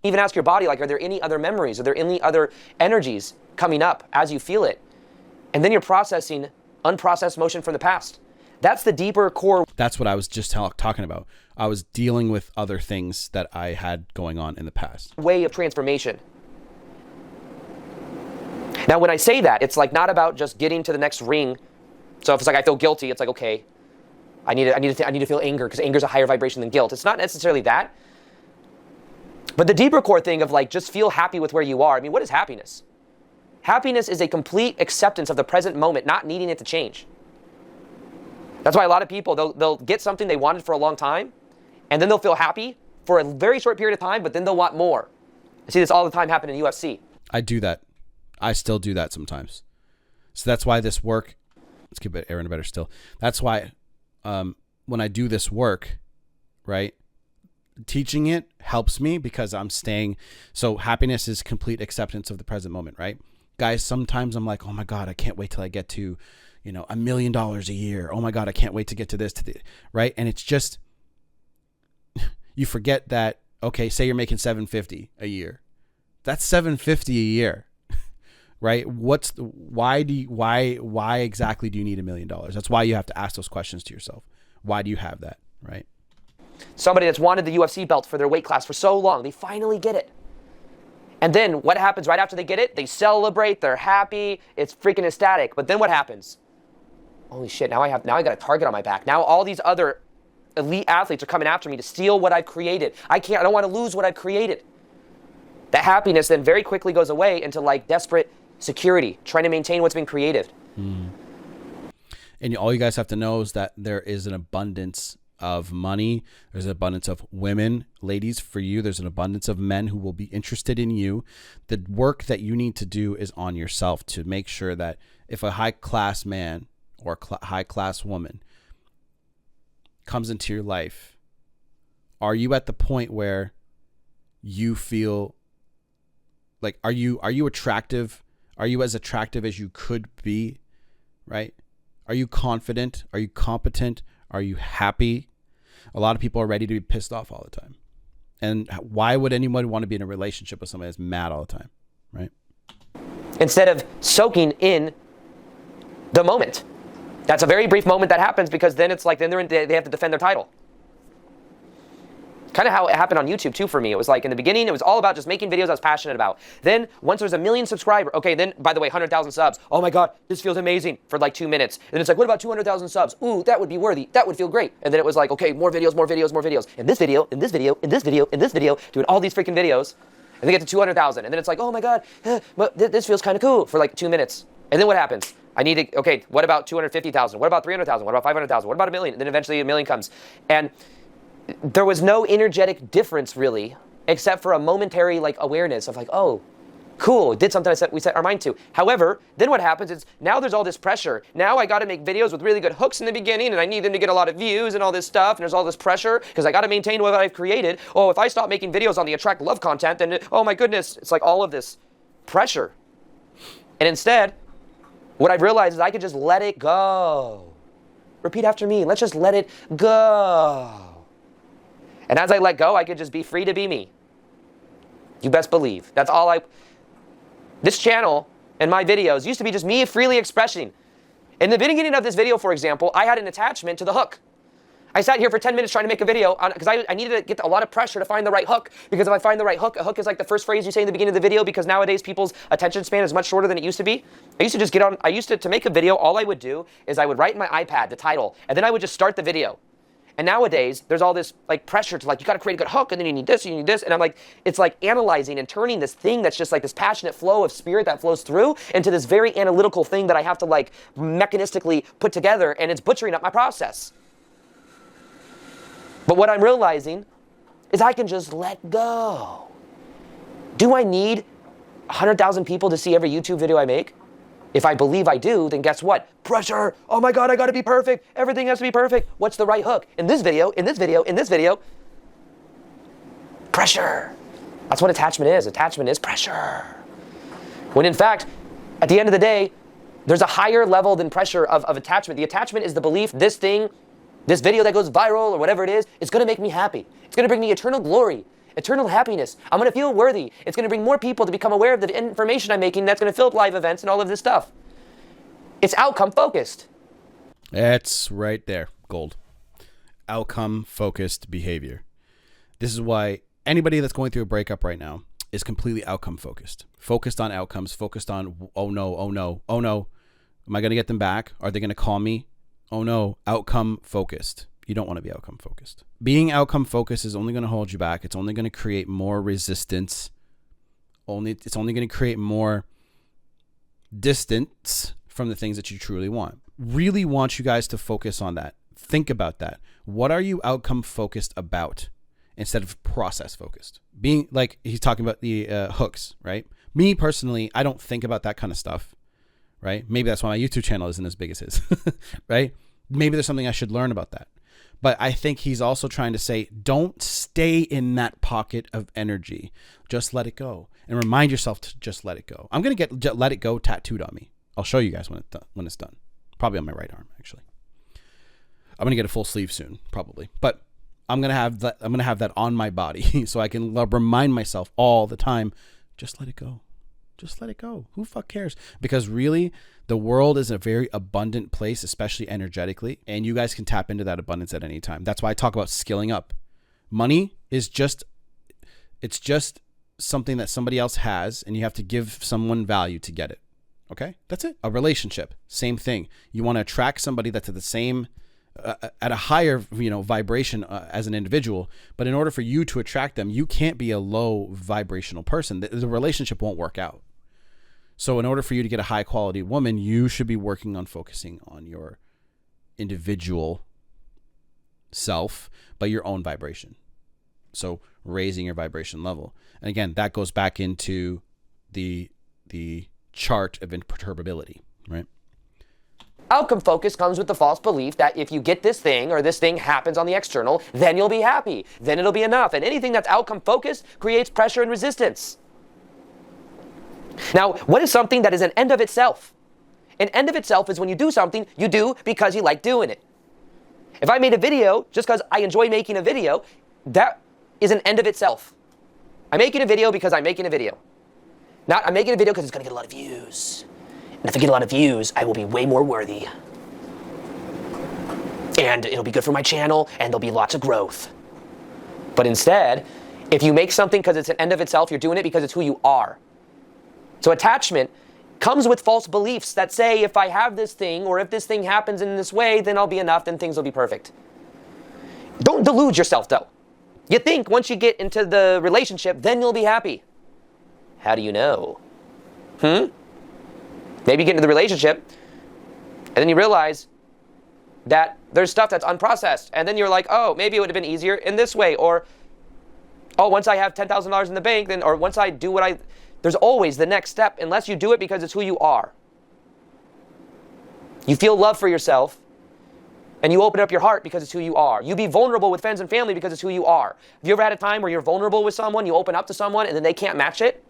Even ask your body, like, are there any other memories? Are there any other energies coming up as you feel it? And then you're processing unprocessed motion from the past. That's the deeper core. That's what I was just talking about. I was dealing with other things that I had going on in the past. Way of transformation. Now, when I say that, it's like not about just getting to the next ring. So if it's like I feel guilty, it's like, okay, I need to feel anger, because anger is a higher vibration than guilt. It's not necessarily that. But the deeper core thing of like just feel happy with where you are. I mean, what is happiness? Happiness is a complete acceptance of the present moment, not needing it to change. That's why a lot of people, they'll get something they wanted for a long time, and then they'll feel happy for a very short period of time, but then they'll want more. I see this all the time happen in UFC. I do that. I still do that sometimes. So that's why this work, let's keep it Aaron better still. That's why when I do this work, right, teaching it helps me, because I'm staying. So happiness is complete acceptance of the present moment, right? Guys, sometimes I'm like, oh my God, I can't wait till I get to, $1 million a year. Oh my God, I can't wait to get to this, right? And it's just, you forget that, okay, say you're making $750 a year. That's $750 a year. Right? Why exactly do you need $1 million? That's why you have to ask those questions to yourself. Why do you have that? Right? Somebody that's wanted the UFC belt for their weight class for so long, they finally get it. And then what happens right after they get it? They celebrate, they're happy, it's freaking ecstatic. But then what happens? Holy shit, now I got a target on my back. Now all these other elite athletes are coming after me to steal what I've created. I don't want to lose what I've created. That happiness then very quickly goes away into like desperate security, trying to maintain what's been created. And all you guys have to know is that there is an abundance of money. There's an abundance of women. Ladies, for you, there's an abundance of men who will be interested in you. The work that you need to do is on yourself, to make sure that if a high-class man or high-class woman comes into your life, are you at the point where you feel like, are you attractive? Are you as attractive as you could be, right? Are you confident? Are you competent? Are you happy? A lot of people are ready to be pissed off all the time. And why would anyone want to be in a relationship with somebody that's mad all the time, right? Instead of soaking in the moment. That's a very brief moment that happens, because then it's like, then they have to defend their title. Kind of how it happened on YouTube too for me. It was like in the beginning, it was all about just making videos I was passionate about. Then once there's 1 million subscribers, okay, then by the way, 100,000 subs. Oh my God, this feels amazing for like 2 minutes. And then it's like, what about 200,000 subs? Ooh, that would be worthy. That would feel great. And then it was like, okay, more videos, more videos, more videos. And this video, and this video, and this video, and this video, doing all these freaking videos. And they get to 200,000. And then it's like, oh my God, this feels kind of cool for like 2 minutes. And then what happens? I need to, okay, what about 250,000? What about 300,000? What about 500,000? What about 1 million? And then eventually 1 million comes. And there was no energetic difference really, except for a momentary like awareness of like, oh, cool, did something we set our mind to. However, then what happens is now there's all this pressure. Now I got to make videos with really good hooks in the beginning, and I need them to get a lot of views and all this stuff, and there's all this pressure because I got to maintain what I've created. Oh, if I stop making videos on the attract love content, then oh my goodness, it's like all of this pressure. And instead, what I've realized is I could just let it go. Repeat after me. Let's just let it go. And as I let go, I could just be free to be me. You best believe. That's all this channel and my videos used to be just me freely expressing. In the beginning of this video, for example, I had an attachment to the hook. I sat here for 10 minutes trying to make a video because I needed to get a lot of pressure to find the right hook. Because if I find the right hook, a hook is like the first phrase you say in the beginning of the video, because nowadays people's attention span is much shorter than it used to be. To make a video, all I would do is I would write in my iPad the title, and then I would just start the video. And nowadays, there's all this like pressure to like, you got to create a good hook, and then you need this, and you need this. And I'm like, it's like analyzing and turning this thing that's just like this passionate flow of spirit that flows through into this very analytical thing that I have to like mechanistically put together, and it's butchering up my process. But what I'm realizing is I can just let go. Do I need 100,000 people to see every YouTube video I make? If I believe I do, then guess what? Pressure. Oh my God, I gotta be perfect. Everything has to be perfect. What's the right hook? In this video, in this video, in this video. Pressure. That's what attachment is. Attachment is pressure. When in fact, at the end of the day, there's a higher level than pressure of attachment. The attachment is the belief this thing, this video that goes viral or whatever it is gonna make me happy. It's gonna bring me eternal glory. Eternal happiness. I'm going to feel worthy. It's going to bring more people to become aware of the information I'm making that's going to fill up live events and all of this stuff. It's outcome focused. That's right there. Gold. Outcome focused behavior. This is why anybody that's going through a breakup right now is completely outcome focused. Focused on outcomes, focused on, oh no, oh no, oh no. Am I going to get them back? Are they going to call me? Oh no, outcome focused. You don't want to be outcome focused. Being outcome focused is only going to hold you back. It's only going to create more resistance. It's only going to create more distance from the things that you truly want. Really want you guys to focus on that. Think about that. What are you outcome focused about instead of process focused? Being like he's talking about the hooks, right? Me personally, I don't think about that kind of stuff, right? Maybe that's why my YouTube channel isn't as big as his, right? Maybe there's something I should learn about that. But I think he's also trying to say, don't stay in that pocket of energy. Just let it go. And remind yourself to just let it go. I'm going to get let it go tattooed on me. I'll show you guys when it's done. Probably on my right arm, actually. I'm going to get a full sleeve soon, probably. But I'm going to have that on my body so I can remind myself all the time, just let it go. Just let it go. Who fuck cares? Because really, the world is a very abundant place, especially energetically, and you guys can tap into that abundance at any time. That's why I talk about skilling up. Money is just something that somebody else has, and you have to give someone value to get it. Okay? That's it. A relationship, same thing. You want to attract somebody that's at the same, at a higher, vibration as an individual, but in order for you to attract them, you can't be a low vibrational person. The relationship won't work out. So in order for you to get a high quality woman, you should be working on focusing on your individual self, but your own vibration. So raising your vibration level. And again, that goes back into the chart of imperturbability, right? Outcome focus comes with the false belief that if you get this thing or this thing happens on the external, then you'll be happy. Then it'll be enough. And anything that's outcome focused creates pressure and resistance. Now, what is something that is an end of itself? An end of itself is when you do something, you do because you like doing it. If I made a video just because I enjoy making a video, that is an end of itself. I'm making a video because I'm making a video. Not I'm making a video because it's going to get a lot of views. And if I get a lot of views, I will be way more worthy. And it'll be good for my channel, and there'll be lots of growth. But instead, if you make something because it's an end of itself, you're doing it because it's who you are. So attachment comes with false beliefs that say if I have this thing or if this thing happens in this way, then I'll be enough, then things will be perfect. Don't delude yourself though. You think once you get into the relationship, then you'll be happy. How do you know? Maybe you get into the relationship and then you realize that there's stuff that's unprocessed. And then you're like, oh, maybe it would have been easier in this way. Or, oh, once I have $10,000 in the bank, then, or once I do there's always the next step unless you do it because it's who you are. You feel love for yourself and you open up your heart because it's who you are. You be vulnerable with friends and family because it's who you are. Have you ever had a time where you're vulnerable with someone, you open up to someone and then they can't match it?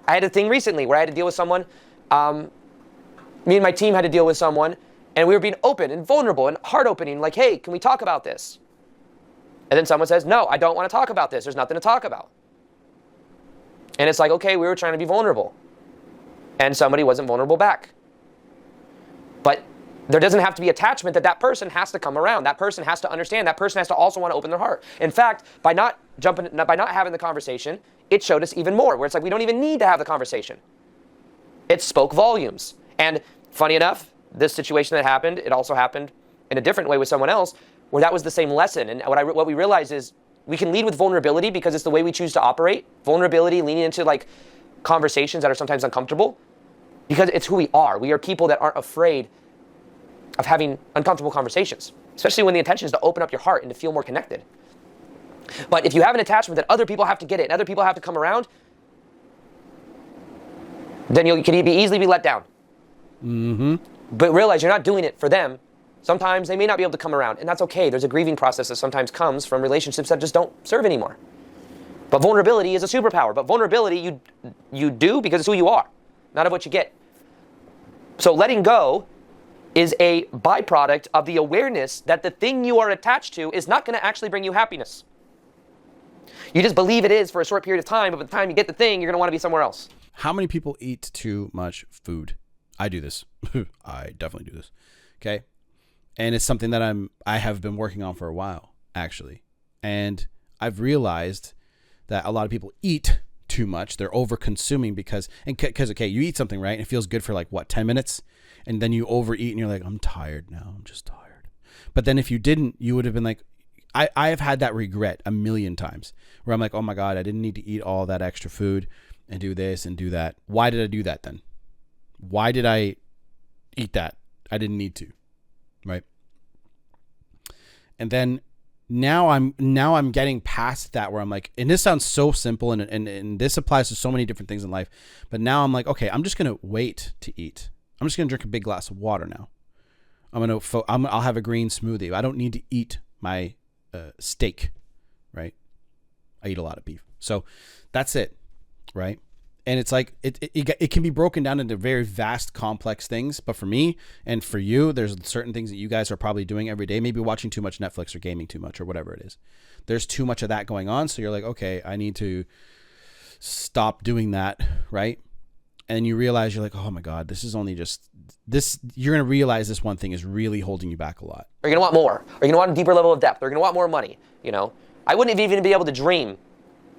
I had a thing recently where I had to deal with someone, me and my team had to deal with someone and we were being open and vulnerable and heart opening, like, hey, can we talk about this? And then someone says, no, I don't want to talk about this. There's nothing to talk about. And it's like, okay, we were trying to be vulnerable. And somebody wasn't vulnerable back. But there doesn't have to be attachment that person has to come around. That person has to understand. That person has to also want to open their heart. In fact, by not having the conversation, it showed us even more, where it's like we don't even need to have the conversation. It spoke volumes. And funny enough, this situation that happened, it also happened in a different way with someone else, where that was the same lesson. And what we realized is we can lead with vulnerability because it's the way we choose to operate. Vulnerability, leaning into like conversations that are sometimes uncomfortable, because it's who we are. We are people that aren't afraid of having uncomfortable conversations, especially when the intention is to open up your heart and to feel more connected. But if you have an attachment that other people have to get it and other people have to come around, then you can easily be let down. But realize you're not doing it for them. Sometimes they may not be able to come around, and that's okay. There's a grieving process that sometimes comes from relationships that just don't serve anymore. But vulnerability is a superpower. But vulnerability you do because it's who you are, not of what you get. So letting go is a byproduct of the awareness that the thing you are attached to is not going to actually bring you happiness. You just believe it is for a short period of time, but by the time you get the thing, you're going to want to be somewhere else. How many people eat too much food? I do this. I definitely do this. Okay. And it's something that I have been working on for a while, actually. And I've realized that a lot of people eat too much. They're over consuming because okay, you eat something, right? And it feels good for like 10 minutes. And then you overeat and you're like, I'm tired now. I'm just tired. But then if you didn't, you would have been like, I have had that regret a million times where I'm like, oh my God, I didn't need to eat all that extra food and do this and do that. Why did I do that then? Why did I eat that? I didn't need to, right? And then now I'm getting past that where I'm like, and this sounds so simple and this applies to so many different things in life, but now I'm like, okay, I'm just going to wait to eat. I'm just going to drink a big glass of water now. I'll have a green smoothie. I don't need to eat my steak, right? I eat a lot of beef. So that's it, right? And it's like, it can be broken down into very vast, complex things. But for me and for you, there's certain things that you guys are probably doing every day, maybe watching too much Netflix or gaming too much or whatever it is. There's too much of that going on. So you're like, okay, I need to stop doing that, right? And you realize you're like, oh my God, this is only just this. You're going to realize this one thing is really holding you back a lot. Or you're going to want more. Or you're going to want a deeper level of depth. Or you're going to want more money. You know, I wouldn't have even be able to dream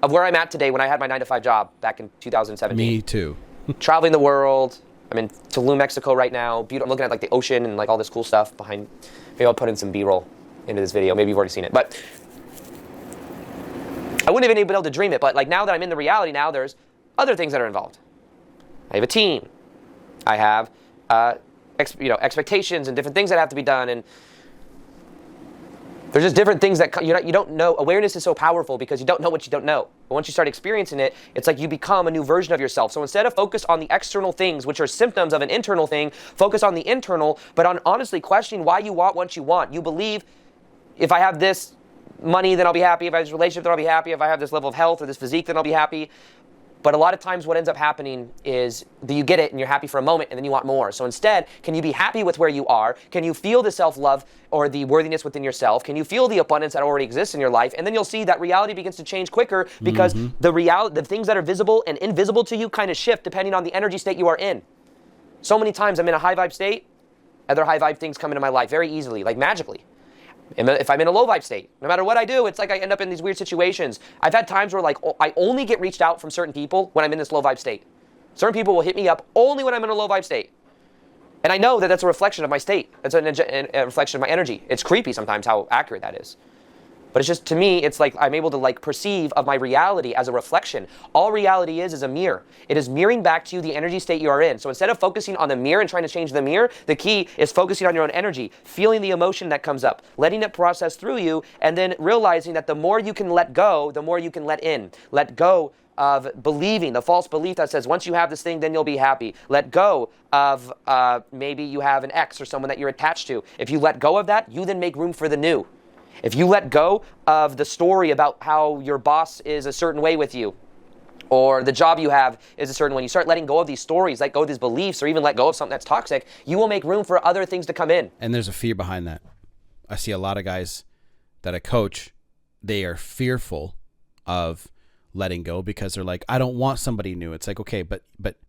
of where I'm at today when I had my 9-to-5 job back in 2017. Me too. Traveling the world. I'm in Tulum, Mexico right now. I'm looking at like the ocean and like all this cool stuff behind. Maybe I'll put in some B-roll into this video. Maybe you've already seen it. But I wouldn't have even been able to dream it. But like now that I'm in the reality now, there's other things that are involved. I have a team. I have expectations and different things that have to be done, and there's just different things that you don't know. Awareness is so powerful because you don't know what you don't know. But once you start experiencing it, it's like you become a new version of yourself. So instead of focus on the external things, which are symptoms of an internal thing, focus on the internal, but on honestly questioning why you want what you want. You believe, if I have this money, then I'll be happy. If I have this relationship, then I'll be happy. If I have this level of health or this physique, then I'll be happy. But a lot of times what ends up happening is that you get it and you're happy for a moment and then you want more. So instead, can you be happy with where you are? Can you feel the self-love or the worthiness within yourself? Can you feel the abundance that already exists in your life? And then you'll see that reality begins to change quicker because the things that are visible and invisible to you kind of shift depending on the energy state you are in. So many times I'm in a high vibe state, other high vibe things come into my life very easily, like magically. If I'm in a low vibe state, no matter what I do, it's like I end up in these weird situations. I've had times where like I only get reached out from certain people when I'm in this low vibe state. Certain people will hit me up only when I'm in a low vibe state. And I know that that's a reflection of my state. That's a reflection of my energy. It's creepy sometimes how accurate that is. But it's just, to me, it's like I'm able to like perceive of my reality as a reflection. All reality is a mirror. It is mirroring back to you the energy state you are in. So instead of focusing on the mirror and trying to change the mirror, the key is focusing on your own energy, feeling the emotion that comes up, letting it process through you, and then realizing that the more you can let go, the more you can let in. Let go of believing, the false belief that says once you have this thing, then you'll be happy. Let go of maybe you have an ex or someone that you're attached to. If you let go of that, you then make room for the new. If you let go of the story about how your boss is a certain way with you, or the job you have is a certain one, you start letting go of these stories, let go of these beliefs, or even let go of something that's toxic, you will make room for other things to come in. And there's a fear behind that. I see a lot of guys that I coach, they are fearful of letting go because they're like, I don't want somebody new. It's like, okay, but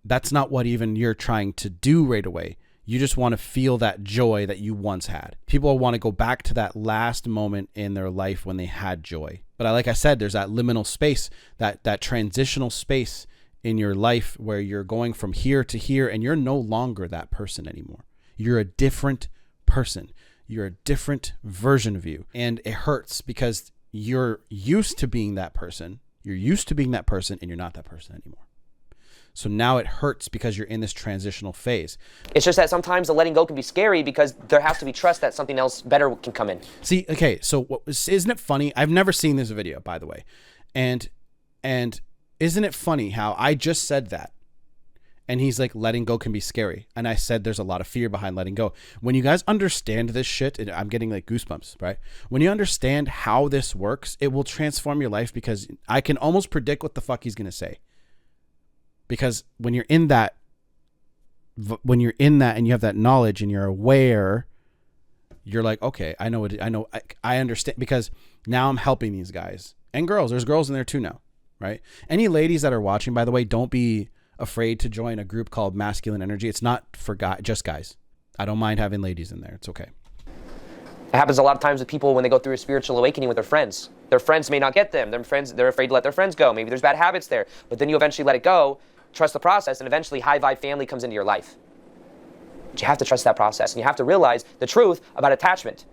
that's not what even you're trying to do right away. You just want to feel that joy that you once had. People want to go back to that last moment in their life when they had joy. But like I said, there's that liminal space, that transitional space in your life where you're going from here to here and you're no longer that person anymore. You're a different person. You're a different version of you. And it hurts because you're used to being that person. You're used to being that person and you're not that person anymore. So now it hurts because you're in this transitional phase. It's just that sometimes the letting go can be scary because there has to be trust that something else better can come in. See, okay, so isn't it funny? I've never seen this video, by the way. And isn't it funny how I just said that? And he's like, letting go can be scary. And I said there's a lot of fear behind letting go. When you guys understand this shit, and I'm getting like goosebumps, right? When you understand how this works, it will transform your life because I can almost predict what the fuck he's going to say. Because when you're in that and you have that knowledge and you're aware, you're like, okay, I understand, because now I'm helping these guys and girls. There's girls in there too now, right? Any ladies that are watching, by the way, don't be afraid to join a group called Masculine Energy. It's not for just guys. I don't mind having ladies in there. It's okay. It happens a lot of times with people when they go through a spiritual awakening with their friends. Their friends may not get them. They're afraid to let their friends go. Maybe there's bad habits there. But then you eventually let it go, trust the process, and eventually high vibe family comes into your life. But you have to trust that process. And you have to realize the truth about attachment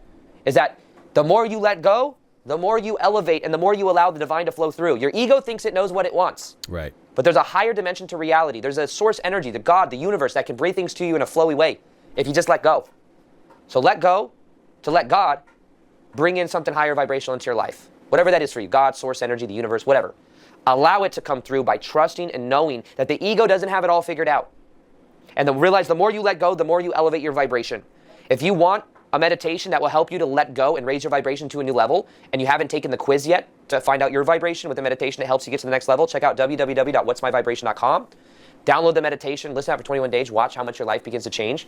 is that the more you let go, the more you elevate and the more you allow the divine to flow through. Your ego thinks it knows what it wants. Right. But there's a higher dimension to reality. There's a source energy, the God, the universe, that can bring things to you in a flowy way if you just let go. So let go to let God bring in something higher vibrational into your life. Whatever that is for you, God, source energy, the universe, whatever. Allow it to come through by trusting and knowing that the ego doesn't have it all figured out. And then realize the more you let go, the more you elevate your vibration. If you want a meditation that will help you to let go and raise your vibration to a new level, and you haven't taken the quiz yet to find out your vibration with the meditation that helps you get to the next level, check out www.whatsmyvibration.com. Download the meditation, listen to it for 21 days, watch how much your life begins to change,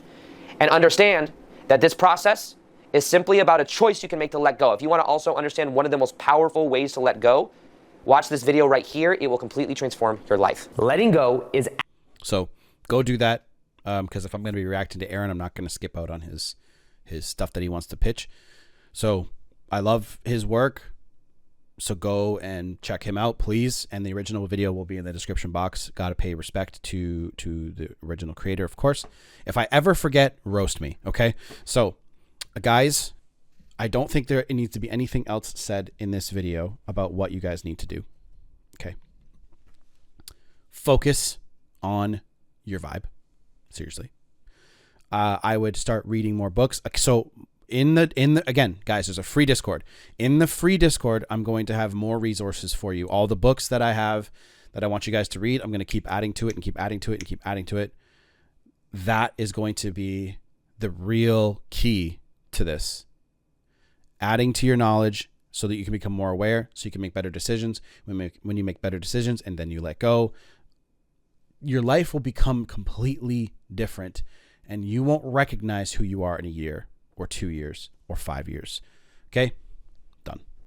and understand that this process is simply about a choice you can make to let go. If you want to also understand one of the most powerful ways to let go, watch this video right here. It will completely transform your life. Letting go is... So go do that, because if I'm going to be reacting to Aaron, I'm not going to skip out on his stuff that he wants to pitch. So I love his work. So go and check him out, please. And the original video will be in the description box. Got to pay respect to the original creator, of course. If I ever forget, roast me. Okay. So guys, I don't think there needs to be anything else said in this video about what you guys need to do. Okay. Focus on your vibe. Seriously. I would start reading more books. So in the again, guys, there's a free Discord. In the free Discord, I'm going to have more resources for you. All the books that I have that I want you guys to read, I'm going to keep adding to it and keep adding to it and keep adding to it. That is going to be the real key to this. Adding to your knowledge so that you can become more aware, so you can make better decisions. When you make better decisions and then you let go, your life will become completely different. And you won't recognize who you are in a year or 2 years or 5 years. Okay?